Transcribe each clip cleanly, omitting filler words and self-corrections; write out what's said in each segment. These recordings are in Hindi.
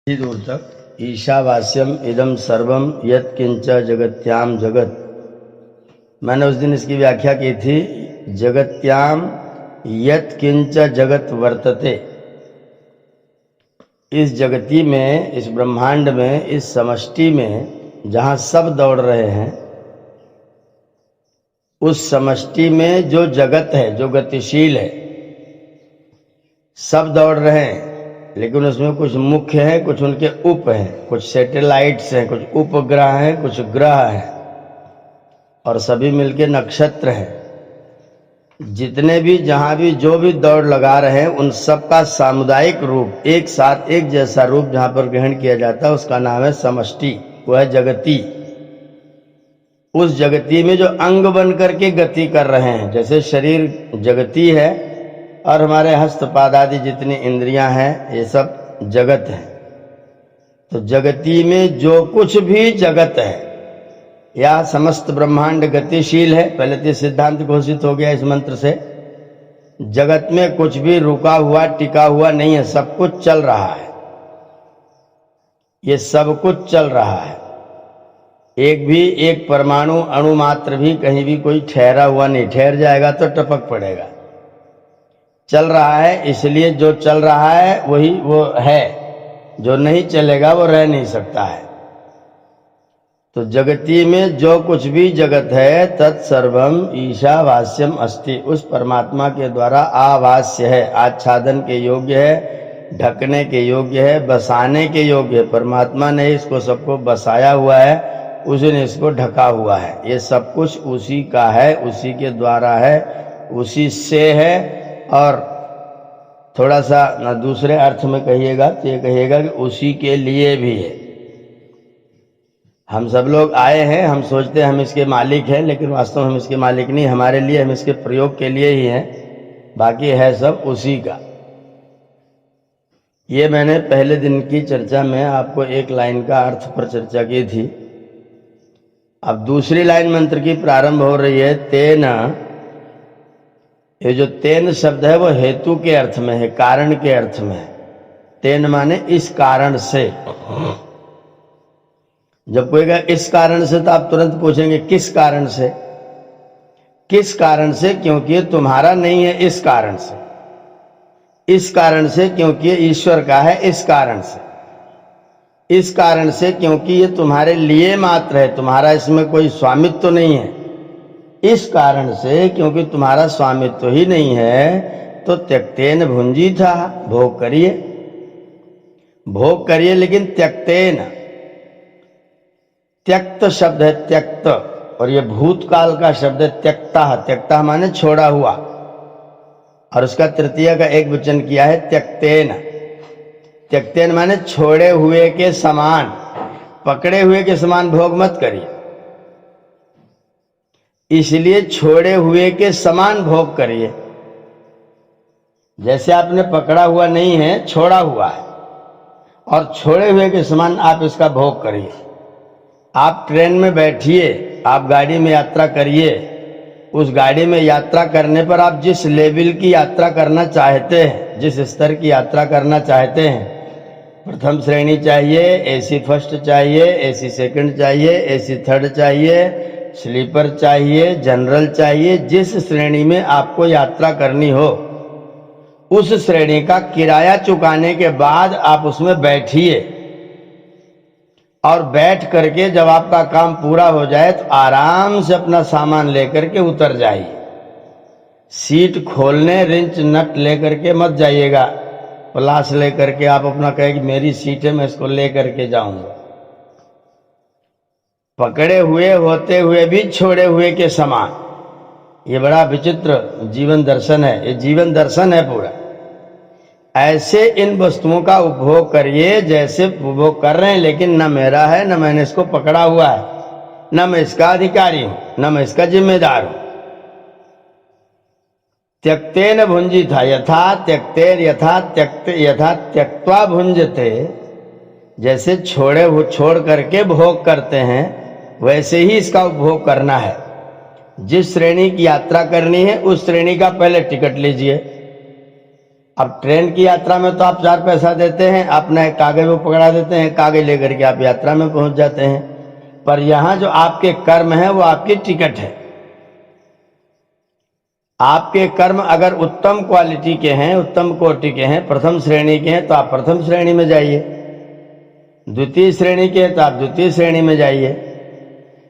दूर तक ईशावास्यम इदम सर्वम यत् किंच जगत्याम जगत। मैंने उस दिन इसकी व्याख्या की थी, जगत्याम यत् किंच जगत वर्तते। इस जगती में, इस ब्रह्मांड में, इस समष्टि में जहाँ सब दौड़ रहे हैं, उस समष्टि में जो जगत है, जो गतिशील है, सब दौड़ रहे हैं, लेकिन उसमें कुछ मुख्य हैं, कुछ उनके उप हैं, कुछ सैटेलाइट्स हैं, कुछ उपग्रह हैं, कुछ ग्रह हैं, और सभी मिलके नक्षत्र हैं। जितने भी, जहां भी, जो भी दौड़ लगा रहे हैं, उन सब का सामुदायिक रूप, एक साथ एक जैसा रूप जहां पर ग्रहण किया जाता है, उसका नाम है समष्टि, वो है जगती। उस जगती में जो अंग बन करके गति कर रहे हैं, जैसे शरीर जगती है और हमारे हस्तपाद आदि जितनी इंद्रियां हैं, ये सब जगत है। तो जगती में जो कुछ भी जगत है, या समस्त ब्रह्मांड गतिशील है, पहले तो सिद्धांत घोषित हो गया इस मंत्र से। जगत में कुछ भी रुका हुआ, टिका हुआ नहीं है, सब कुछ चल रहा है। ये सब कुछ चल रहा है। एक परमाणु, अणु मात्र भी कहीं भी कोई ठहरा हुआ नहीं, ठहर जाएगा तो टपक पड़ेगा। चल रहा है, इसलिए जो चल रहा है वही वो है, जो नहीं चलेगा वो रह नहीं सकता है। तो जगती में जो कुछ भी जगत है, तत्सर्वम ईशावास्यम अस्ति, उस परमात्मा के द्वारा आवास्य है, आच्छादन के योग्य है, ढकने के योग्य है, बसाने के योग्य है। परमात्मा ने इसको सबको बसाया हुआ है, उसी ने इसको ढका हुआ है। ये सब कुछ उसी का है, उसी के द्वारा है, उसी से है। और थोड़ा सा ना दूसरे अर्थ में कहिएगा तो ये कहिएगा कि उसी के लिए भी है। हम सब लोग आए हैं, हम सोचते हैं हम इसके मालिक हैं, लेकिन वास्तव में हम इसके मालिक नहीं, हमारे लिए, हम इसके प्रयोग के लिए ही हैं, बाकी है सब उसी का। ये मैंने पहले दिन की चर्चा में आपको एक लाइन का अर्थ पर चर्चा की थी। अब दूसरी लाइन मंत्र की प्रारंभ हो रही है, तेन। ये जो तेन शब्द है वो हेतु के अर्थ में है, कारण के अर्थ में है। तेन माने इस कारण से। जब कोई कहे इस कारण से, तो आप तुरंत पूछेंगे किस कारण से? किस कारण से? क्योंकि ये तुम्हारा नहीं है, इस कारण से। इस कारण से क्योंकि ये ईश्वर का है, इस कारण से। इस कारण से क्योंकि ये तुम्हारे लिए मात्र है, तुम्हारा इसमें कोई स्वामित्व तो नहीं है। इस कारण से क्योंकि तुम्हारा स्वामित्व तो ही नहीं है, तो त्यक्तेन भुंजी था, भोग करिए, भोग करिए, लेकिन त्यक्तेन। त्यक्त शब्द है, त्यक्त, और ये भूतकाल का शब्द है त्यक्ता। त्यक्ता माने छोड़ा हुआ, और उसका तृतीय का एक वचन किया है त्यक्तेन। त्यक्तेन माने छोड़े हुए के समान, पकड़े हुए के समान भोग मत करिए, इसलिए छोड़े हुए के समान भोग करिए। जैसे आपने पकड़ा हुआ नहीं है, छोड़ा हुआ है, और छोड़े हुए के समान आप इसका भोग करिए। आप ट्रेन में बैठिए, आप गाड़ी में यात्रा करिए, उस गाड़ी में यात्रा करने पर आप जिस लेवल की यात्रा करना चाहते हैं, जिस स्तर की यात्रा करना चाहते हैं, प्रथम श्रेणी चाहिए, एसी फर्स्ट चाहिए, एसी सेकंड चाहिए, एसी थर्ड चाहिए, स्लीपर चाहिए, जनरल चाहिए, जिस श्रेणी में आपको यात्रा करनी हो, उस श्रेणी का किराया चुकाने के बाद आप उसमें बैठिए, और बैठ करके जब आपका काम पूरा हो जाए तो आराम से अपना सामान लेकर के उतर जाइए। सीट खोलने रिंच नट लेकर के मत जाइएगा, प्लास लेकर के आप अपना कहे कि मेरी सीट है, मैं इसको लेकर के जाऊंगा। पकड़े हुए होते हुए भी छोड़े हुए के समान। ये बड़ा विचित्र जीवन दर्शन है, ये जीवन दर्शन है पूरा। ऐसे इन वस्तुओं का उपभोग करिए जैसे उपभोग कर रहे हैं, लेकिन न मेरा है, न मैंने इसको पकड़ा हुआ है, न मैं इसका अधिकारी हूं, न मैं इसका जिम्मेदार हूं। त्यक्तेन भुंजी था, यथा त्यक्तेन यथा त्यक्त्वा भुंजते। जैसे छोड़ करके भोग करते हैं, वैसे ही इसका उपभोग करना है। जिस श्रेणी की यात्रा करनी है, उस श्रेणी का पहले टिकट लीजिए, अब ट्रेन की यात्रा में तो आप 4 पैसा देते हैं, अपना एक कागज वो पकड़ा देते हैं, कागज लेकर के आप यात्रा में पहुंच जाते हैं। पर यहां जो आपके कर्म है वो आपकी टिकट है। आपके कर्म अगर उत्तम क्वालिटी के हैं, उत्तम कोटि के हैं, प्रथम श्रेणी के हैं, तो आप प्रथम श्रेणी में जाइए। द्वितीय श्रेणी के हैं तो आप द्वितीय श्रेणी में जाइए।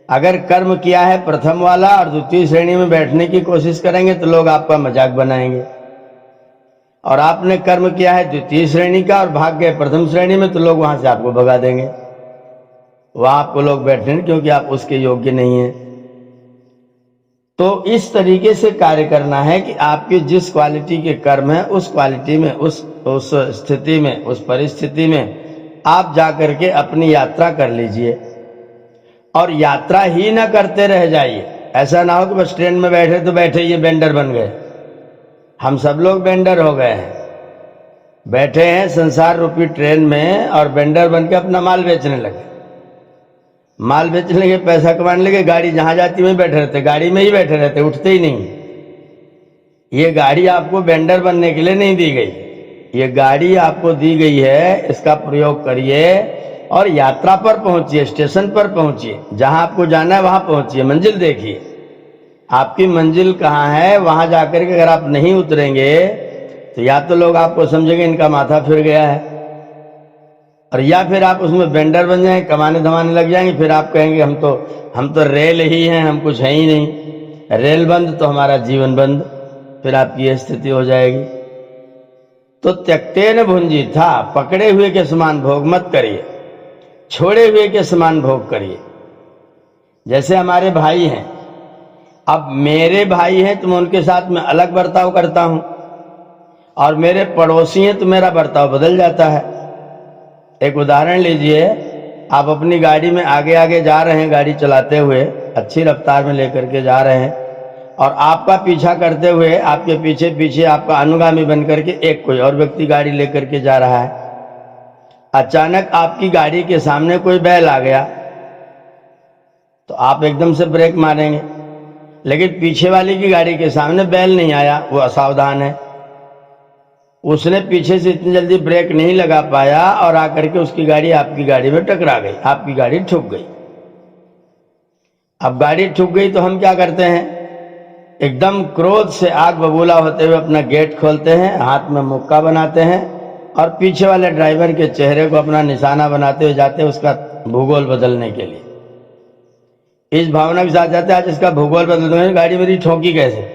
अगर कर्म किया है प्रथम वाला और द्वितीय श्रेणी में बैठने की कोशिश करेंगे तो लोग आपका मजाक बनाएंगे, और आपने कर्म किया है द्वितीय श्रेणी का और भाग गए प्रथम श्रेणी में तो लोग वहां से आपको भगा देंगे, वहां आपको लोग बैठने, क्योंकि आप उसके योग्य नहीं हैं। तो इस तरीके से कार्य करना है कि आपके जिस क्वालिटी के कर्म है उस क्वालिटी में, उस स्थिति में, उस परिस्थिति में आप जाकर के अपनी यात्रा कर लीजिए, और यात्रा ही ना करते रह जाइए। ऐसा ना हो कि बस ट्रेन में बैठे तो बैठे ये वेंडर बन गए। हम सब लोग वेंडर हो गए हैं, बैठे हैं संसार रूपी ट्रेन में और वेंडर बन के अपना माल बेचने लगे। माल बेचने लगे, पैसा कमाने लगे, गाड़ी जहां जाती वहीं बैठे रहते, गाड़ी में ही बैठे रहते, उठते ही नहीं। ये गाड़ी आपको वेंडर बनने के लिए नहीं दी गई, ये गाड़ी आपको दी गई है, इसका प्रयोग करिए और यात्रा पर पहुंचिए, स्टेशन पर पहुंचिए, जहां आपको जाना है वहां पहुंचिए, मंजिल देखिए। आपकी मंजिल कहाँ है, वहां जाकर के अगर आप नहीं उतरेंगे तो या तो लोग आपको समझेंगे इनका माथा फिर गया है, और या फिर आप उसमें वेंडर बन जाएंगे, कमाने धमाने लग जाएंगे। फिर आप कहेंगे हम तो रेल ही हैं, हम कुछ है ही नहीं, रेल बंद तो हमारा जीवन बंद, फिर आपकी यह स्थिति हो जाएगी। तो त्यक्तेन भुंजीथा, पकड़े हुए के समान भोग मत करिए, छोड़े हुए के समान भोग करिए। जैसे हमारे भाई हैं, अब मेरे भाई हैं तो मैं उनके साथ में अलग बर्ताव करता हूं, और मेरे पड़ोसी हैं तो मेरा बर्ताव बदल जाता है। एक उदाहरण लीजिए, आप अपनी गाड़ी में आगे आगे जा रहे हैं, गाड़ी चलाते हुए अच्छी रफ्तार में लेकर के जा रहे हैं, और आपका पीछा करते हुए आपके पीछे पीछे आपका अनुगामी बन करके एक कोई और व्यक्ति गाड़ी लेकर के जा रहा है। अचानक आपकी गाड़ी के सामने कोई बैल आ गया तो आप एकदम से ब्रेक मारेंगे, लेकिन पीछे वाले की गाड़ी के सामने बैल नहीं आया, वो असावधान है, उसने पीछे से इतनी जल्दी ब्रेक नहीं लगा पाया और आकर के उसकी गाड़ी आपकी गाड़ी में टकरा गई, आपकी गाड़ी ठुक गई। अब गाड़ी ठुक गई तो हम क्या करते हैं, एकदम क्रोध से आग बबूला होते हुए अपना गेट खोलते हैं, हाथ में मुक्का बनाते हैं और पीछे वाले ड्राइवर के चेहरे को अपना निशाना बनाते हुए जाते हैं उसका भूगोल बदलने के लिए। इस भावना के साथ जाते हैं आज इसका भूगोल बदल दो, गाड़ी मेरी ठोकी कैसे।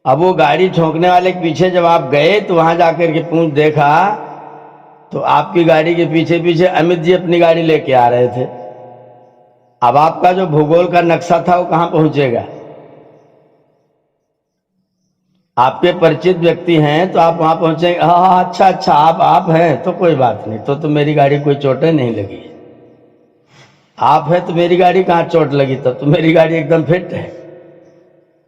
अब वो गाड़ी ठोकने वाले के पीछे जब आप गए तो वहां जाकर के पूछ देखा तो आपकी गाड़ी के पीछे पीछे अमित जी अपनी गाड़ी लेके आ रहे थे। अब आपका जो भूगोल का नक्शा था वो कहां पहुंचेगा। आपके परिचित व्यक्ति हैं तो आप वहां पहुंचेंगे, हाँ अच्छा आप हैं तो कोई बात नहीं, तो मेरी गाड़ी कोई चोटें नहीं लगी, आप हैं तो मेरी गाड़ी कहाँ चोट लगी, तब तो मेरी गाड़ी एकदम फिट है।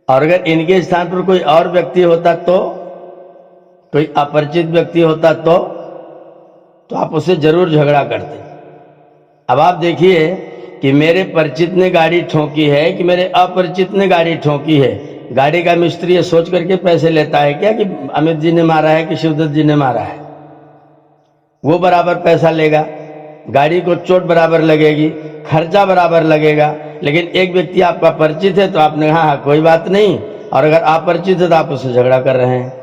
और अगर इनके स्थान पर कोई और व्यक्ति होता तो, कोई अपरिचित व्यक्ति होता तो आप उससे जरूर झगड़ा करते। अब आप देखिए कि मेरे परिचित ने गाड़ी ठोकी है कि मेरे अपरिचित ने गाड़ी ठोकी है, गाड़ी का मिस्त्री ये सोच करके पैसे लेता है क्या कि अमित जी ने मारा है कि शिवदत्त जी ने मारा है। वो बराबर पैसा लेगा, गाड़ी को चोट बराबर लगेगी, खर्चा बराबर लगेगा। लेकिन एक व्यक्ति आपका परिचित है तो आपने कहा हाँ कोई बात नहीं, और अगर अपरिचित है तो आप उससे झगड़ा कर रहे हैं।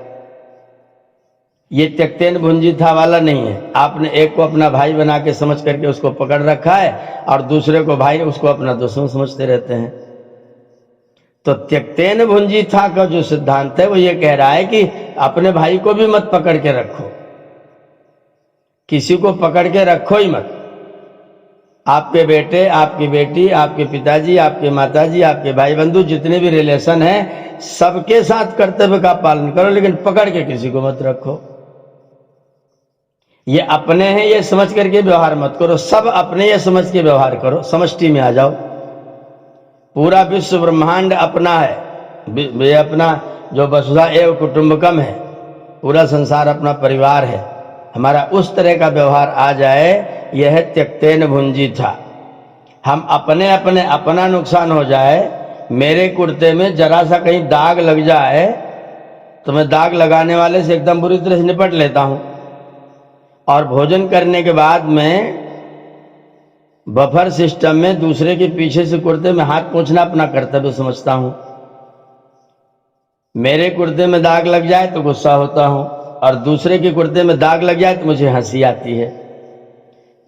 ये त्यक्तेन भुंजीथा वाला नहीं है। आपने एक को अपना भाई बना के समझ करके उसको पकड़ रखा है और दूसरे को भाई उसको अपना दुश्मन समझते रहते हैं। तो त्यक्तेन भुंजीथा का जो सिद्धांत है वो ये कह रहा है कि अपने भाई को भी मत पकड़ के रखो, किसी को पकड़ के रखो ही मत। आपके बेटे, आपकी बेटी, आपके पिताजी, आपके माताजी, आपके भाई बंधु जितने भी रिलेशन हैं सबके साथ कर्तव्य का पालन करो, लेकिन पकड़ के किसी को मत रखो। ये अपने हैं ये समझ करके व्यवहार मत करो, सब अपने ये समझ के व्यवहार करो, समष्टि में आ जाओ। पूरा विश्व ब्रह्मांड अपना है, ये अपना जो वसुधा एव कुटुंबकम है, पूरा संसार अपना परिवार है, हमारा उस तरह का व्यवहार आ जाए, यह है त्यक्तेन भुंजीथा। हम अपने अपना नुकसान हो जाए, मेरे कुर्ते में जरा सा कहीं दाग लग जाए तो मैं दाग लगाने वाले से एकदम बुरी तरह से निपट लेता हूं। और भोजन करने के बाद मैं बफर सिस्टम में दूसरे के पीछे से कुर्ते में हाथ पोंछना अपना कर्तव्य समझता हूं। मेरे कुर्ते में दाग लग जाए तो गुस्सा होता हूं, और दूसरे के कुर्ते में दाग लग जाए तो मुझे हंसी आती है।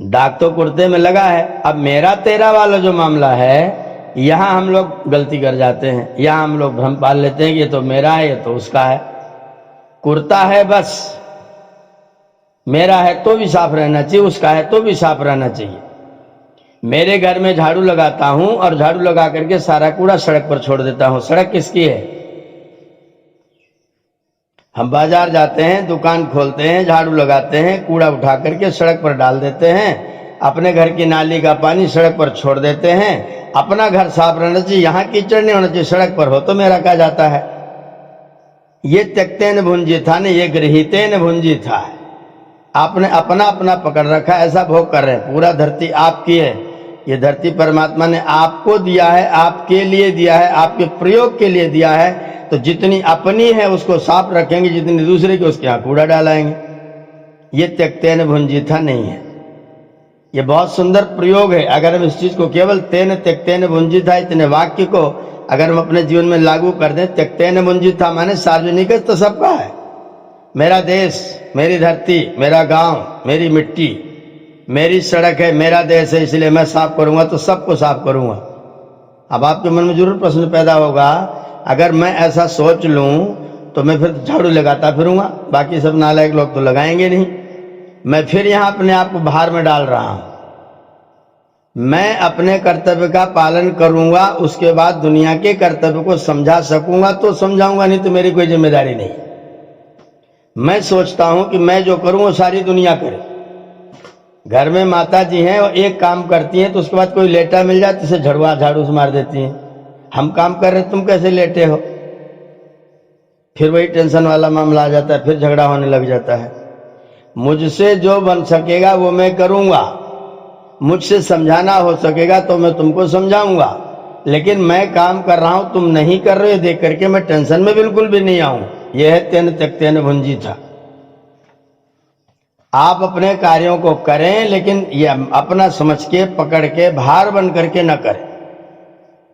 दाग तो कुर्ते में लगा है। अब मेरा तेरा वाला जो मामला है, यहां हम लोग गलती कर जाते हैं। यहां हम लोग भ्रम पाल लेते हैं कि ये तो मेरा है, ये तो उसका है। कुर्ता है बस, मेरा है तो भी साफ रहना चाहिए, उसका है तो भी साफ रहना चाहिए। मेरे घर में झाड़ू लगाता हूं और झाड़ू लगा करके सारा कूड़ा सड़क पर छोड़ देता हूं। सड़क किसकी है? हम बाजार जाते हैं, दुकान खोलते हैं, झाड़ू लगाते हैं, कूड़ा उठा करके सड़क पर डाल देते हैं। अपने घर की नाली का पानी सड़क पर छोड़ देते हैं। अपना घर साफ रहना चाहिए, यहां कीचड़ नहीं होना चाहिए। सड़क पर हो तो मेरा कहा जाता है। ये त्यक्तेन भुंजी था ने, ये गृहीतेन भुंजी था। आपने अपना अपना पकड़ रखा, ऐसा भोग कर रहे हैं। पूरा धरती आपकी है। ये धरती परमात्मा ने आपको दिया है, आपके लिए दिया है, आपके प्रयोग के लिए दिया है। तो जितनी अपनी है उसको साफ रखेंगे, जितनी दूसरे की उसके यहां कूड़ा डालाएंगे। ये त्यक्तेन भुंजिथा नहीं है। ये बहुत सुंदर प्रयोग है। अगर हम इस चीज को केवल तेन त्यक्तेन भुंजिथा इतने वाक्य को अगर हम अपने जीवन में लागू कर दें, त्यक्तेन भुंजिथा माने सार्वजनिक तो सबका है। मेरा देश, मेरी धरती, मेरा गांव, मेरी मिट्टी, मेरी सड़क है, मेरा देश है, इसलिए मैं साफ करूंगा तो सबको साफ करूंगा। अब आपके मन में जरूर प्रश्न पैदा होगा, अगर मैं ऐसा सोच लूं तो मैं फिर झाड़ू लगाता फिरूंगा, बाकी सब नालायक लोग तो लगाएंगे नहीं। मैं फिर यहां अपने आप को बाहर में डाल रहा हूं। मैं अपने कर्तव्य का पालन करूंगा, उसके बाद दुनिया के कर्तव्य को समझा सकूंगा तो समझाऊंगा, नहीं तो मेरी कोई जिम्मेदारी नहीं। मैं सोचता हूं कि मैं जो करूं वो सारी दुनिया करे। घर में माता जी हैं और एक काम करती हैं तो उसके बाद कोई लेटा मिल जाए तो उसे झाड़ू से मार देती हैं। हम काम कर रहे तुम कैसे लेटे हो? फिर वही टेंशन वाला मामला आ जाता है, फिर झगड़ा होने लग जाता है। मुझसे जो बन सकेगा वो मैं करूंगा, मुझसे समझाना हो सकेगा तो मैं तुमको समझाऊंगा, लेकिन मैं काम कर रहा हूं तुम नहीं कर रहे हो देख करके मैं टेंशन में बिल्कुल भी नहीं आऊं। यह है तेन त्यक्तेन भुंजिथा। आप अपने कार्यों को करें, लेकिन ये अपना समझ के पकड़ के भार बन करके न करें।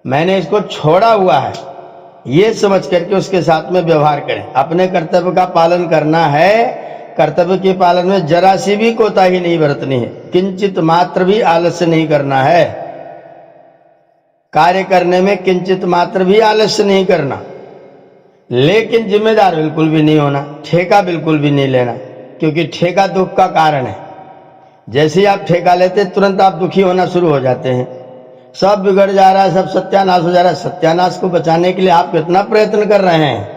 मैंने इसको छोड़ा हुआ है ये समझ करके उसके साथ में व्यवहार करें। अपने कर्तव्य का पालन करना है, कर्तव्य के पालन में जरा सी भी कोताही नहीं बरतनी है, किंचित मात्र भी आलस्य नहीं करना है। कार्य करने में किंचित मात्र भी आलस्य नहीं करना, लेकिन जिम्मेदार बिल्कुल भी नहीं होना, ठेका बिल्कुल भी नहीं लेना, क्योंकि ठेका दुख का कारण है। जैसे ही आप ठेका लेते तुरंत आप दुखी होना शुरू हो जाते हैं। सब बिगड़ जा रहा है, सब सत्यानाश हो जा रहा है। सत्यानाश को बचाने के लिए आप कितना प्रयत्न कर रहे हैं?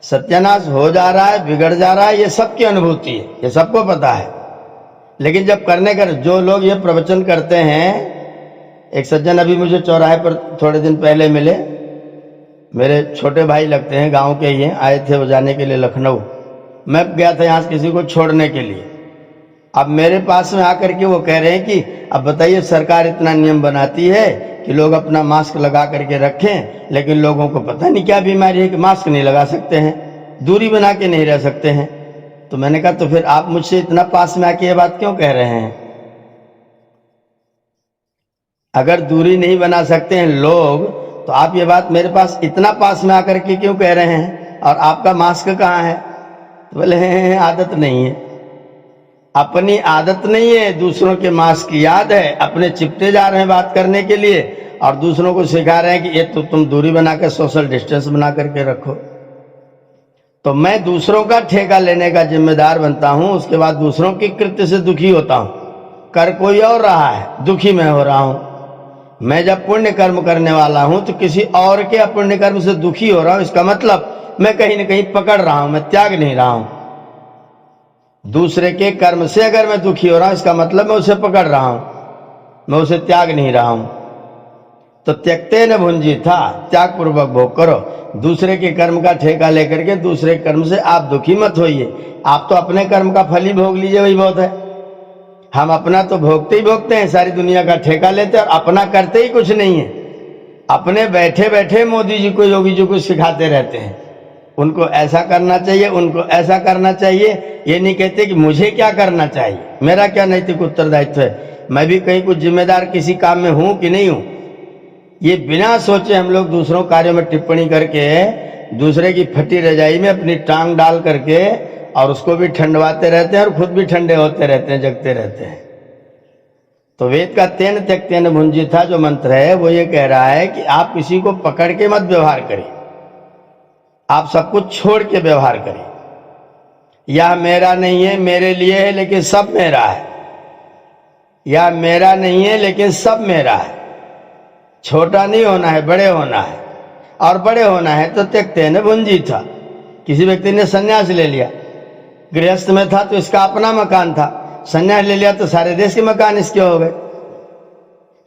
सत्यानाश हो जा रहा है, बिगड़ जा रहा है, ये सबकी अनुभूति है, ये सबको पता है। लेकिन जब करने का जो लोग ये प्रवचन करते हैं, एक सज्जन अभी मुझे चौराहे पर थोड़े दिन पहले मिले, मेरे छोटे भाई लगते हैं, गांव के ही हैं, आए थे वो जाने के लिए लखनऊ। मैं गया था यहाँ से किसी को छोड़ने के लिए। अब मेरे पास में आकर के वो कह रहे हैं कि अब बताइए सरकार इतना नियम बनाती है कि लोग अपना मास्क लगा करके रखें, लेकिन लोगों को पता नहीं क्या बीमारी है कि मास्क नहीं लगा सकते हैं, दूरी बना के नहीं रह सकते हैं। तो मैंने कहा तो फिर आप मुझसे इतना पास में आके ये बात क्यों कह रहे हैं? अगर दूरी नहीं बना सकते हैं लोग तो आप ये बात मेरे पास इतना पास में आकर के क्यों कह रहे हैं? और आपका मास्क कहाँ है? तो बोले आदत नहीं है। अपनी आदत नहीं है, दूसरों के मास्क की याद है, अपने चिपटे जा रहे हैं बात करने के लिए और दूसरों को सिखा रहे हैं कि ये तो तुम दूरी बनाकर सोशल डिस्टेंस बना करके रखो। तो मैं दूसरों का ठेका लेने का जिम्मेदार बनता हूं, उसके बाद दूसरों के कृत्य से दुखी होता हूं। कर कोई और रहा है, दुखी मैं हो रहा हूं। मैं जब पुण्य कर्म करने वाला हूं तो किसी और के अपुण्य कर्म से दुखी हो रहा हूं, इसका मतलब मैं कहीं ना कहीं पकड़ रहा हूं, मैं त्याग नहीं रहा हूं। दूसरे के कर्म से अगर मैं दुखी हो रहा हूं, इसका मतलब मैं उसे पकड़ रहा हूं, मैं उसे त्याग नहीं रहा हूं। तो त्यक्तेन भुंजिथा, त्याग पूर्वक भोग करो। दूसरे के कर्म का ठेका लेकर के दूसरे कर्म से आप दुखी मत होइए। आप तो अपने कर्म का फल ही भोग लीजिए, वही बहुत है। हम अपना तो भोगते ही भोगते हैं, सारी दुनिया का ठेका लेते हैं और अपना करते ही कुछ नहीं है। अपने बैठे बैठे मोदी जी को, योगी जी को सिखाते रहते हैं उनको ऐसा करना चाहिए, उनको ऐसा करना चाहिए। ये नहीं कहते कि मुझे क्या करना चाहिए, मेरा क्या नैतिक उत्तरदायित्व है, मैं भी कहीं कुछ जिम्मेदार किसी काम में हूं कि नहीं हूं। ये बिना सोचे हम लोग दूसरों कार्यों में टिप्पणी करके दूसरे की फटी रजाई में अपनी टांग डाल करके और उसको भी ठंडवाते रहते हैं और खुद भी ठंडे होते रहते हैं, जगते रहते हैं। तो वेद का तेन त्यक्तेन भुंजीथा जो मंत्र है वो ये कह रहा है कि आप किसी को पकड़ के मत व्यवहार करिए, आप सब कुछ छोड़ के व्यवहार करिए। यह मेरा नहीं है, मेरे लिए है लेकिन सब मेरा है, या मेरा नहीं है लेकिन सब मेरा है। छोटा नहीं होना है, बड़े होना है, और बड़े होना है तो त्यक्तेन भुंजीथा। किसी व्यक्ति ने सन्यास ले लिया, गृहस्थ में था तो इसका अपना मकान था, सन्यास ले लिया तो सारे देश के मकान इसके हो गए।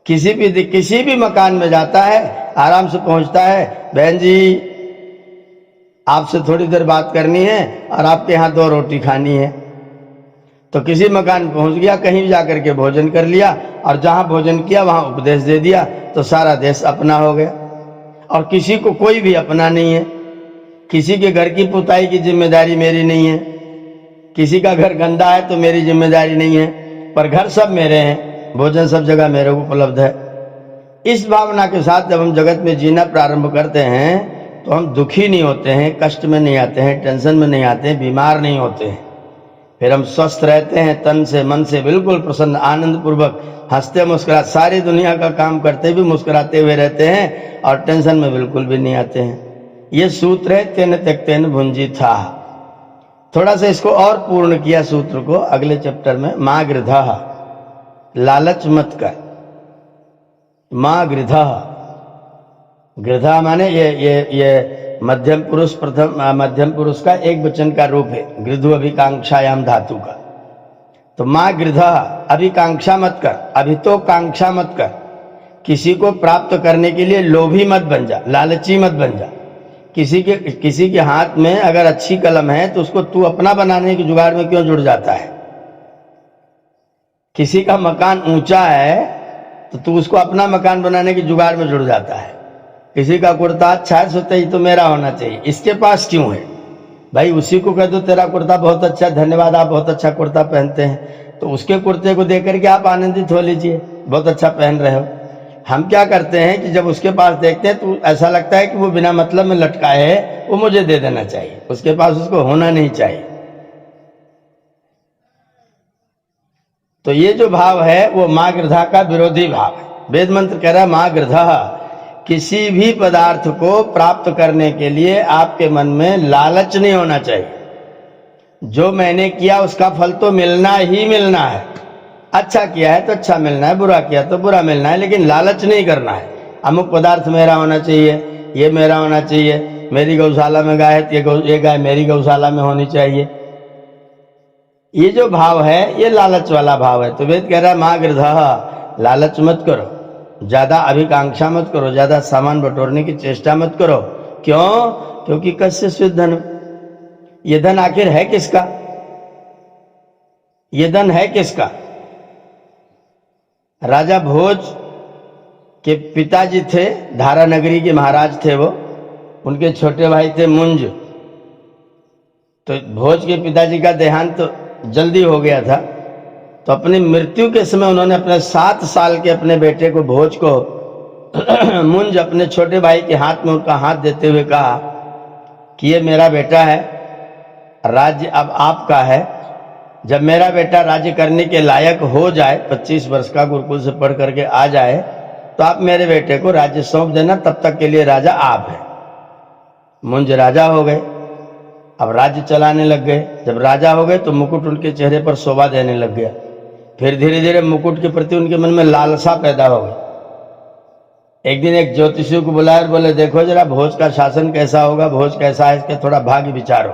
किसी भी मकान में जाता है, आराम से पहुंचता है, बहन जी आपसे थोड़ी देर बात करनी है और आपके यहाँ 2 रोटी खानी है। तो किसी मकान पहुंच गया, कहीं भी जाकर के भोजन कर लिया और जहां भोजन किया वहां उपदेश दे दिया, तो सारा देश अपना हो गया। और किसी को कोई भी अपना नहीं है। किसी के घर की पुताई की जिम्मेदारी मेरी नहीं है, किसी का घर गंदा है तो मेरी जिम्मेदारी नहीं है, पर घर सब मेरे हैं, भोजन सब जगह मेरे को उपलब्ध है। इस भावना के साथ जब हम जगत में जीना प्रारंभ करते हैं तो हम दुखी नहीं होते हैं, कष्ट में नहीं आते हैं, टेंशन में नहीं आते हैं, बीमार नहीं होते हैं। फिर हम स्वस्थ रहते हैं, तन से मन से बिल्कुल प्रसन्न, आनंद पूर्वक, हंसते मुस्कुराते, सारी दुनिया का काम करते भी मुस्कुराते हुए रहते हैं और टेंशन में बिल्कुल भी नहीं आते हैं। ये सूत्र है तेन त्यक्तेन भुंजीथा। थोड़ा सा इसको और पूर्ण किया सूत्र को अगले चैप्टर में, मां गृधः, लालच मत कर। मां गृधः, गृधा माने ये मध्यम पुरुष, प्रथम मध्यम पुरुष का एक वचन का रूप है, गृधु अभिकांक्षायाम धातु का। तो मां गृधः, अभिकांक्षा मत कर, अभी तो कांक्षा मत कर। किसी को प्राप्त करने के लिए लोभी मत बन जा, लालची मत बन जा। किसी के हाथ में अगर अच्छी कलम है तो उसको तू अपना बनाने के जुगाड़ में क्यों जुड़ जाता है। किसी का मकान ऊंचा है तो तू उसको अपना मकान बनाने के जुगाड़ में जुड़ जाता है। किसी का कुर्ता अच्छा है, सोचते ही तो मेरा होना चाहिए, इसके पास क्यों है भाई। उसी को कह दो तेरा कुर्ता बहुत अच्छा, धन्यवाद आप बहुत अच्छा कुर्ता पहनते हैं, तो उसके कुर्ते को देख करके आप आनंदित हो लीजिए, बहुत अच्छा पहन रहे हो। हम क्या करते हैं कि जब उसके पास देखते हैं तो ऐसा लगता है कि वो बिना मतलब में लटका है, वो मुझे दे देना चाहिए, उसके पास उसको होना नहीं चाहिए। तो ये जो भाव है वो मां गृधा का विरोधी भाव है। वेद मंत्र कह रहा है मां गृधः, किसी भी पदार्थ को प्राप्त करने के लिए आपके मन में लालच नहीं होना चाहिए। जो मैंने किया उसका फल तो मिलना ही मिलना है। अच्छा किया है तो अच्छा मिलना है, बुरा किया तो बुरा मिलना है, लेकिन लालच नहीं करना है। अमुक पदार्थ मेरा होना चाहिए, ये मेरा होना चाहिए, मेरी गौशाला में गाय है तो ये गाय मेरी गौशाला में होनी चाहिए। ये जो भाव है ये लालच वाला भाव है। तो वेद कह रहा है मां गृधः, लालच मत करो, ज्यादा अभिकांक्षा मत करो, ज्यादा सामान बटोरने की चेष्टा मत करो। क्यों? क्योंकि कस्य स्विद् धन, ये धन आखिर है किसका, ये धन है किसका। राजा भोज के पिताजी थे, धारा नगरी के महाराज थे वो, उनके छोटे भाई थे मुंज। तो भोज के पिताजी का देहांत तो जल्दी हो गया था, तो अपनी मृत्यु के समय उन्होंने अपने 7 साल के अपने बेटे को, भोज को, मुंज अपने छोटे भाई के हाथ में उनका हाथ देते हुए कहा कि ये मेरा बेटा है, राज्य अब आपका है। जब मेरा बेटा राज्य करने के लायक हो जाए, 25 वर्ष का गुरुकुल से पढ़ करके आ जाए, तो आप मेरे बेटे को राज्य सौंप देना, तब तक के लिए राजा आप हैं। मुंज राजा हो गए, अब राज्य चलाने लग गए। जब राजा हो गए तो मुकुट उनके चेहरे पर शोभा देने लग गया। फिर धीरे धीरे मुकुट के प्रति उनके मन में लालसा पैदा हो गई। एक दिन एक ज्योतिषी को बुलाया और बोले देखो जरा भोज का शासन कैसा होगा, भोज कैसा है, इसके थोड़ा भाग्य विचारो।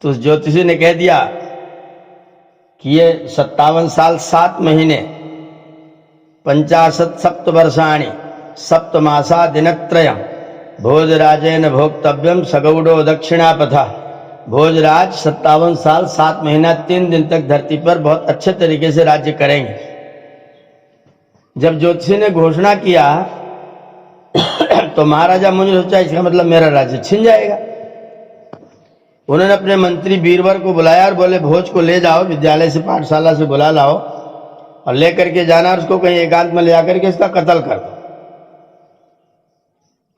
तो उस ज्योतिषी ने कह दिया कि ये 57 साल 7 महीने 50 सप्तवर्षाणि सप्तमासा दिनत्रयम् भोजराजेन भोक्तव्यम सगौडो दक्षिणापथा। भोजराज 57 साल 7 महीना 3 दिन तक धरती पर बहुत अच्छे तरीके से राज्य करेंगे। जब ज्योतिषी ने घोषणा किया तो महाराजा मुझे सोचा इसका मतलब मेरा राज्य छिन जाएगा। उन्होंने अपने मंत्री बीरवर को बुलाया और बोले भोज को ले जाओ, विद्यालय से पाठशाला से बुला लाओ और लेकर के जाना और उसको कहीं एकांत में ले जाकर के इसका कत्ल कर दो।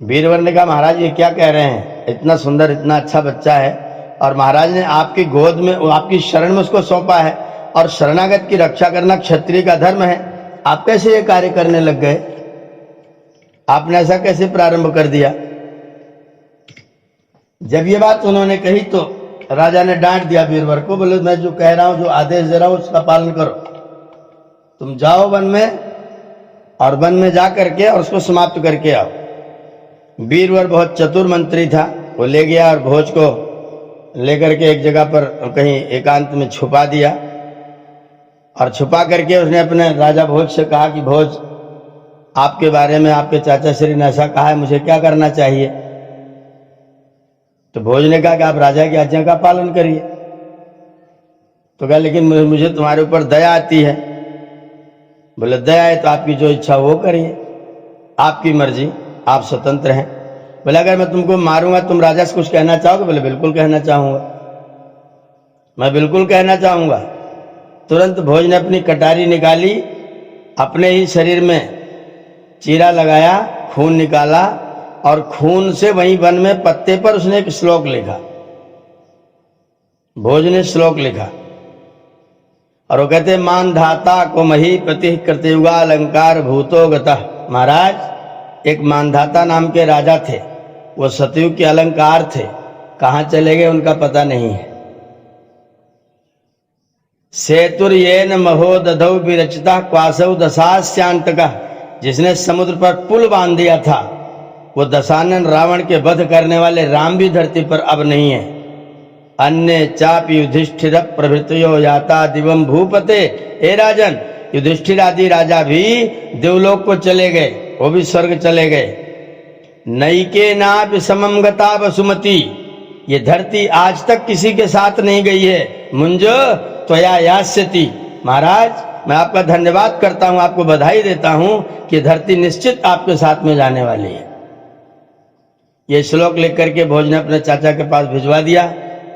बीरवर ने कहा महाराज ये क्या कह रहे हैं, इतना सुंदर इतना अच्छा बच्चा है और महाराज ने आपकी गोद में आपकी शरण में उसको सौंपा है और शरणागत की रक्षा करना क्षत्रिय का धर्म है, आप कैसे ये कार्य करने लग गए, आपने ऐसा कैसे प्रारंभ कर दिया। जब ये बात उन्होंने कही तो राजा ने डांट दिया बीरवर को, बोले मैं जो कह रहा हूं जो आदेश दे रहा हूं उसका पालन करो, तुम जाओ वन में और वन में जा करके और उसको समाप्त करके आओ। बीरवर बहुत चतुर मंत्री था, वो ले गया और भोज को लेकर के एक जगह पर कहीं एकांत में छुपा दिया और छुपा करके उसने अपने राजा भोज से कहा कि भोज आपके बारे में आपके चाचा श्री ने ऐसा कहा है, मुझे क्या करना चाहिए। तो भोज ने कहा कि आप राजा की आज्ञा का पालन करिए। तो कहा लेकिन मुझे तुम्हारे ऊपर दया आती है। बोले दया है तो आपकी जो इच्छा वो करिए, आपकी मर्जी, आप स्वतंत्र हैं। बोले अगर मैं तुमको मारूंगा तुम राजा से कुछ कहना चाहोगे। बोले बिल्कुल कहना चाहूंगा, मैं बिल्कुल कहना चाहूंगा। तुरंत भोज ने अपनी कटारी निकाली, अपने ही शरीर में चीरा लगाया, खून निकाला और खून से वहीं वन में पत्ते पर उसने एक श्लोक लिखा। भोज ने श्लोक लिखा और वो कहते मान धाता को मही प्रति कृतयुगा अलंकार भूतो गतः। महाराज एक मानधाता नाम के राजा थे, वो सतयुग के अलंकार थे, कहां चले गए उनका पता नहीं है। सेतुर्येन महोदधौ विरचिता क्वासौ दशास्यांतका, जिसने समुद्र पर पुल बांध दिया था वो दशानन रावण के वध करने वाले राम भी धरती पर अब नहीं है। अन्य चाप युधिष्ठिर प्रभृतयो याता दिवम भूपते। हे राजन, युधिष्ठिर आदि राजा भी देवलोक को चले गए, वो भी स्वर्ग चले गए। नैके नापि समम गता वसुमती, ये धरती आज तक किसी के साथ नहीं गई है। मुंज त्वया यास्यति। महाराज मैं आपका धन्यवाद करता हूं, आपको बधाई देता हूं कि धरती निश्चित आपके साथ में जाने वाली है। ये श्लोक लिख करके भोज ने अपने चाचा के पास भिजवा दिया,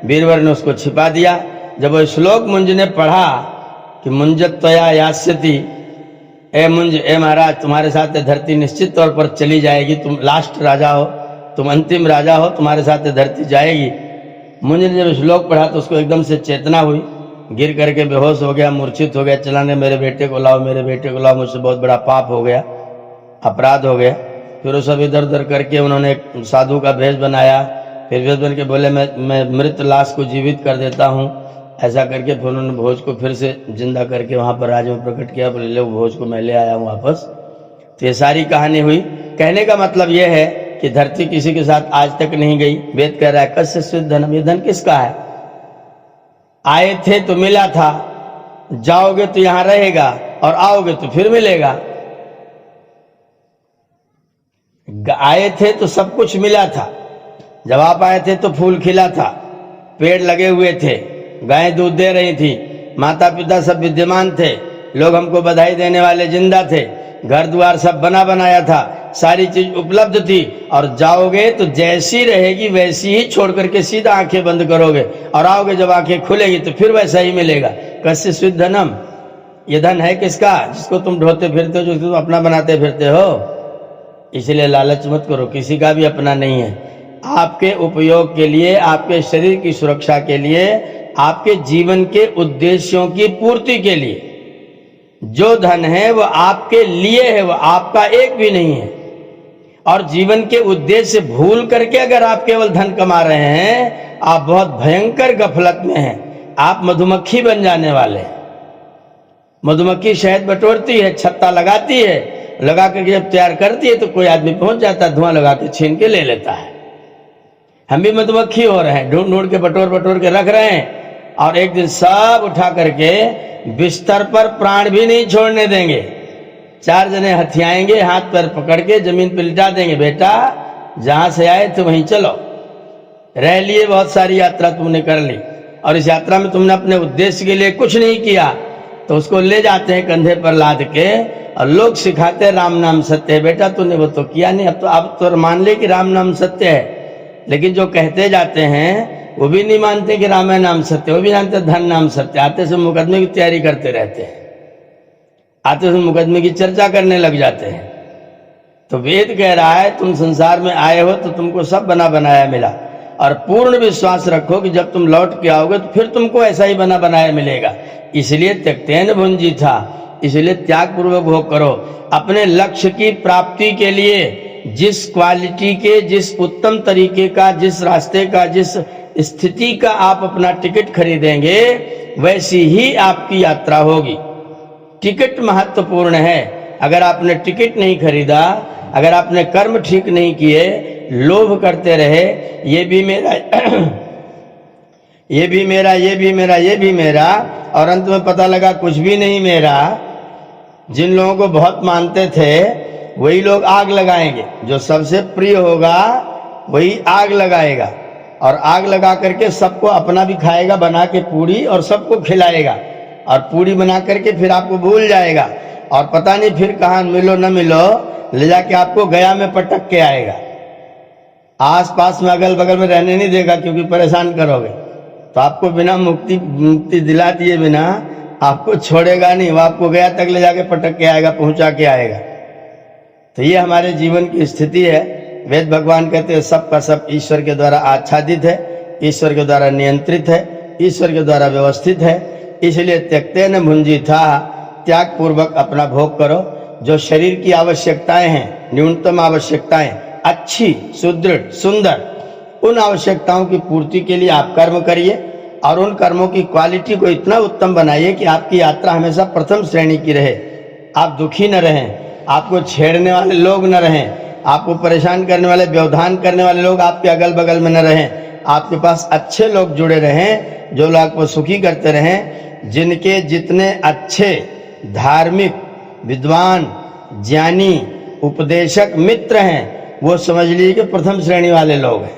बीरवर ने उसको छिपा दिया। जब वो श्लोक मुंज ने पढ़ा कि मुंज त्वया यास्यति, ए मुंज, ए महाराज तुम्हारे साथ धरती निश्चित तौर पर चली जाएगी, तुम लास्ट राजा हो, तुम अंतिम राजा हो, तुम्हारे साथ धरती जाएगी। मुंज ने जब श्लोक पढ़ा तो उसको एकदम से चेतना हुई, गिर करके बेहोश हो गया, मूर्छित हो गया, चलाने मेरे बेटे को लाओ, मेरे बेटे को लाओ, मुझसे बहुत बड़ा पाप हो गया, अपराध हो गया। फिर वो सब इधर उधर करके उन्होंने एक साधु का भेष बनाया, फिर भेष बन के बोले मैं मृत लाश को जीवित कर देता हूँ। ऐसा करके फिर उन्होंने भोज को फिर से जिंदा करके वहां पर राज में प्रकट किया। बोले लो भोज को मैं ले आया हूँ वापस। तो ये सारी कहानी हुई। कहने का मतलब यह है कि धरती किसी के साथ आज तक नहीं गई। वेद कह रहा है कस्य स्विद् धनम, ये धन किसका है? आए थे तो मिला था, जाओगे तो यहां रहेगा और आओगे तो फिर मिलेगा। आए थे तो सब कुछ मिला था, जब आप आए थे तो फूल खिला था, पेड़ लगे हुए थे, गायें दूध दे रही थी, माता पिता सब विद्यमान थे, लोग हमको बधाई देने वाले जिंदा थे, घर द्वार सब बना बनाया था, सारी चीज उपलब्ध थी। और जाओगे तो जैसी रहेगी वैसी ही छोड़ करके सीधा आंखें बंद करोगे और आओगे जब आंखें खुलेगी तो फिर वैसा ही मिलेगा। कस्य स्विद् धनम, ये धन है किसका? जिसको तुम ढोते फिरते हो, जिसको तुम अपना बनाते फिरते हो। इसलिए लालच मत करो, किसी का भी अपना नहीं है। आपके उपयोग के लिए, आपके शरीर की सुरक्षा के लिए, आपके जीवन के उद्देश्यों की पूर्ति के लिए जो धन है वो आपके लिए है, वो आपका एक भी नहीं है। और जीवन के उद्देश्य भूल करके अगर आप केवल धन कमा रहे हैं, आप बहुत भयंकर गफलत में हैं। आप मधुमक्खी बन जाने वाले हैं। मधुमक्खी शहद बटोरती है, छत्ता लगाती है, लगा करके जब तैयार करती है तो कोई आदमी पहुंच जाता है, धुआं लगा के छीन के ले लेता है। हम भी मधुमक्खी हो रहे हैं, ढूंढ ढूंढ के बटोर के रख रहे हैं और एक दिन सब उठा करके बिस्तर पर प्राण भी नहीं छोड़ने देंगे। 4 जने हथियाएंगे, हाथ पैर पकड़ के जमीन पर लिटा देंगे, बेटा जहां से आए थे वहीं चलो। रह लिए बहुत सारी यात्रा तुमने कर ली और इस यात्रा में तुमने अपने उद्देश्य के लिए कुछ नहीं किया, तो उसको ले जाते हैं कंधे पर लाद के और लोग सिखाते हैं राम नाम सत्य है। बेटा तूने वो तो किया नहीं, अब तो मान ले कि राम नाम सत्य है। लेकिन जो कहते जाते हैं वो भी नहीं मानते कि रामायण नाम सत्य, वो भी जानते धन नाम सत्य। आते से मुकदमे की तैयारी करते रहते हैं, आते से मुकदमे की चर्चा करने लग जाते हैं। तो वेद कह रहा है तुम संसार में आए हो तो तुमको सब बना बनाया मिला, और पूर्ण विश्वास रखो कि जब तुम लौट के आओगे तो फिर तुमको ऐसा ही बना बनाया मिलेगा। इसलिए त्यक्तेन भुंजी था, इसलिए त्याग पूर्वक भोग करो। अपने लक्ष्य की प्राप्ति के लिए जिस क्वालिटी के, जिस उत्तम तरीके का, जिस रास्ते का, जिस स्थिति का आप अपना टिकट खरीदेंगे वैसी ही आपकी यात्रा होगी। टिकट महत्वपूर्ण है। अगर आपने टिकट नहीं खरीदा, अगर आपने कर्म ठीक नहीं किए, लोभ करते रहे, ये भी मेरा ये भी मेरा, ये भी मेरा, ये भी मेरा, और अंत में पता लगा कुछ भी नहीं मेरा। जिन लोगों को बहुत मानते थे वही लोग आग लगाएंगे, जो सबसे प्रिय होगा वही आग लगाएगा, और आग लगा करके सबको अपना भी खाएगा बना के पूड़ी, और सबको खिलाएगा, और पूड़ी बना करके फिर आपको भूल जाएगा, और पता नहीं फिर कहाँ मिलो न मिलो, ले जाके आपको गया में पटक के आएगा। आस पास में अगल बगल में रहने नहीं देगा, क्योंकि परेशान करोगे तो आपको बिना मुक्ति दिला दिए बिना आपको छोड़ेगा नहीं, वो आपको गया तक ले जाके पटक के आएगा, पहुंचा के आएगा। तो ये हमारे जीवन की स्थिति है। वेद भगवान कहते हैं सब का सब ईश्वर के द्वारा आच्छादित है, ईश्वर के द्वारा नियंत्रित है, ईश्वर के द्वारा व्यवस्थित है। इसलिए त्यक्तेन भुंजी था, त्याग पूर्वक अपना भोग करो। जो शरीर की आवश्यकताएं हैं, न्यूनतम आवश्यकताएं, अच्छी, सुदृढ़, सुंदर, उन आवश्यकताओं की पूर्ति के लिए आप कर्म करिए, और उन कर्मों की क्वालिटी को इतना उत्तम बनाइए कि आपकी यात्रा हमेशा प्रथम श्रेणी की रहे। आप दुखी न रहें, आपको छेड़ने वाले लोग न रहें, आपको परेशान करने वाले, व्यवधान करने वाले लोग आपके अगल बगल में न रहें। आपके पास अच्छे लोग जुड़े रहें, जो लोग आपको सुखी करते रहें। जिनके जितने अच्छे धार्मिक, विद्वान, ज्ञानी, उपदेशक मित्र हैं, वो समझ लीजिए कि प्रथम श्रेणी वाले लोग हैं।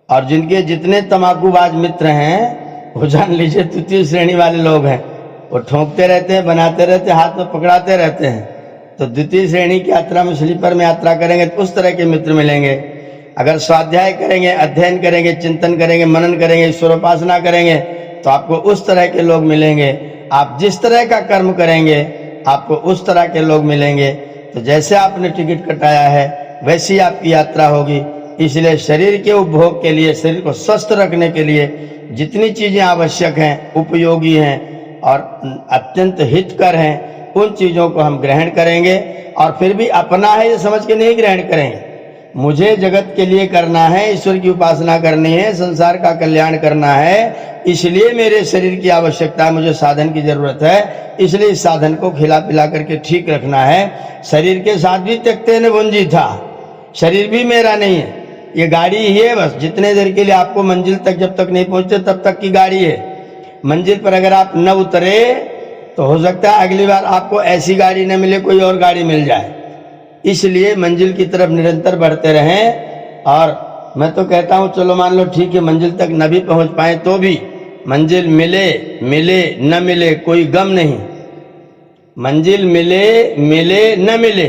और जिनके जितने तमाकूबाज मित्र हैं, वो जान लीजिए तृतीय श्रेणी वाले लोग हैं। वो ठोंकते रहते हैं, बनाते रहते हैं, हाथ में पकड़ाते रहते हैं। तो द्वितीय श्रेणी की यात्रा में, स्लीपर में यात्रा करेंगे तो उस तरह के मित्र मिलेंगे। अगर स्वाध्याय करेंगे, अध्ययन करेंगे, चिंतन करेंगे, मनन करेंगे, ईश्वरोपासना करेंगे, तो आपको उस तरह के लोग मिलेंगे। आप जिस तरह का कर्म करेंगे आपको उस तरह के लोग मिलेंगे। तो जैसे आपने टिकट कटाया है वैसी आपकी यात्रा होगी। इसलिए शरीर के उपभोग के लिए, शरीर को स्वस्थ रखने के लिए जितनी चीजें आवश्यक हैं, उपयोगी हैं और अत्यंत हितकर हैं, उन चीजों को हम ग्रहण करेंगे। और फिर भी अपना है ये समझ के नहीं ग्रहण करेंगे। मुझे जगत के लिए करना है, ईश्वर की उपासना करनी है, संसार का कल्याण करना है, इसलिए मेरे शरीर की आवश्यकता है, मुझे साधन की जरूरत है, इसलिए इस साधन को खिला पिला करके ठीक रखना है। शरीर के साथ भी त्यक्तेन भुंजी था, शरीर भी मेरा नहीं है, ये गाड़ी ही है बस। जितने देर के लिए आपको मंजिल तक जब तक नहीं पहुंचते तब तक की गाड़ी है। मंजिल पर अगर आप न उतरे तो हो सकता है अगली बार आपको ऐसी गाड़ी न मिले, कोई और गाड़ी मिल जाए। इसलिए मंजिल की तरफ निरंतर बढ़ते रहें। और मैं तो कहता हूं चलो मान लो ठीक है, मंजिल तक न भी पहुंच पाए तो भी मंजिल मिले मिले न मिले कोई गम नहीं। मंजिल मिले मिले न मिले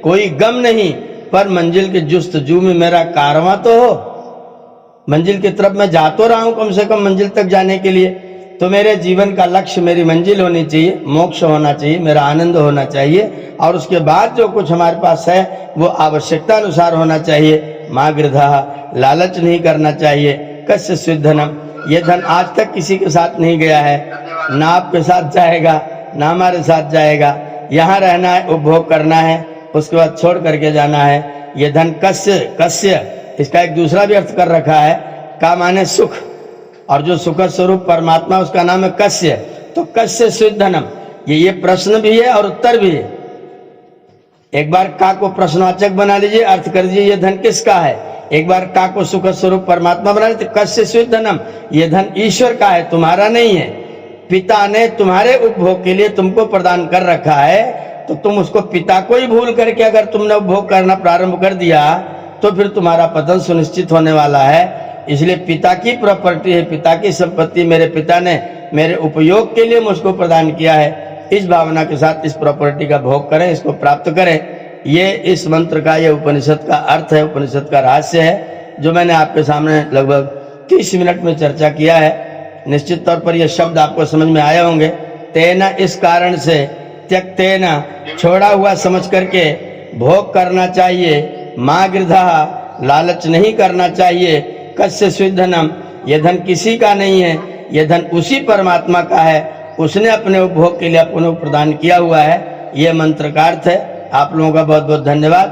कोई गम नहीं, पर मंजिल के जुस्तजू में मेरा कारवां तो हो। मंजिल की तरफ मैं जा तो रहा हूं कम से कम मंजिल तक जाने के लिए। तो मेरे जीवन का लक्ष्य मेरी मंजिल होनी चाहिए, मोक्ष होना चाहिए, मेरा आनंद होना चाहिए। और उसके बाद जो कुछ हमारे पास है वो आवश्यकता अनुसार होना चाहिए। माँ गृधा, लालच नहीं करना चाहिए। कस्य स्विद्धनम, ये धन आज तक किसी के साथ नहीं गया है, ना आपके साथ जाएगा ना हमारे साथ जाएगा। यहाँ रहना है, उपभोग करना है, उसके बाद छोड़ करके जाना है। ये धन कस्य, कस्य इसका एक दूसरा भी अर्थ कर रखा है, का माने सुख, और जो सुख स्वरूप परमात्मा उसका नाम है कस्य। तो कस्य स्विद्धनम, ये प्रश्न भी है और उत्तर भी है। एक बार का को प्रश्नवाचक बना लीजिए, अर्थ कर दीजिए ये धन किसका है। एक बार का को सुख स्वरूप परमात्मा बना लीजिए, कस्य स्विद्धनम, ये धन ईश्वर का है, तुम्हारा नहीं है। पिता ने तुम्हारे उपभोग के लिए तुमको प्रदान कर रखा है, तो तुम उसको पिता को ही भूल करके अगर तुमने उपभोग करना प्रारंभ कर दिया तो फिर तुम्हारा पतन सुनिश्चित होने वाला है। इसलिए पिता की प्रॉपर्टी है, पिता की संपत्ति मेरे पिता ने मेरे उपयोग के लिए मुझको प्रदान किया है। इस भावना के साथ इस प्रॉपर्टी का भोग करें, इसको प्राप्त करें। ये इस मंत्र का, ये उपनिषद का अर्थ है, उपनिषद का रहस्य है, जो मैंने आपके सामने लगभग 30 मिनट में चर्चा किया है। निश्चित तौर पर यह शब्द आपको समझ में आए होंगे। तेना इस कारण से, त्यक्तेना छोड़ा हुआ समझ करके, भोग करना चाहिए, माँ गृधा लालच नहीं करना चाहिए, कस्य स्विधनम यह धन किसी का नहीं है, यह धन उसी परमात्मा का है, उसने अपने उपभोग के लिए अपने प्रदान किया हुआ है। यह मंत्र का अर्थ है। आप लोगों का बहुत बहुत धन्यवाद।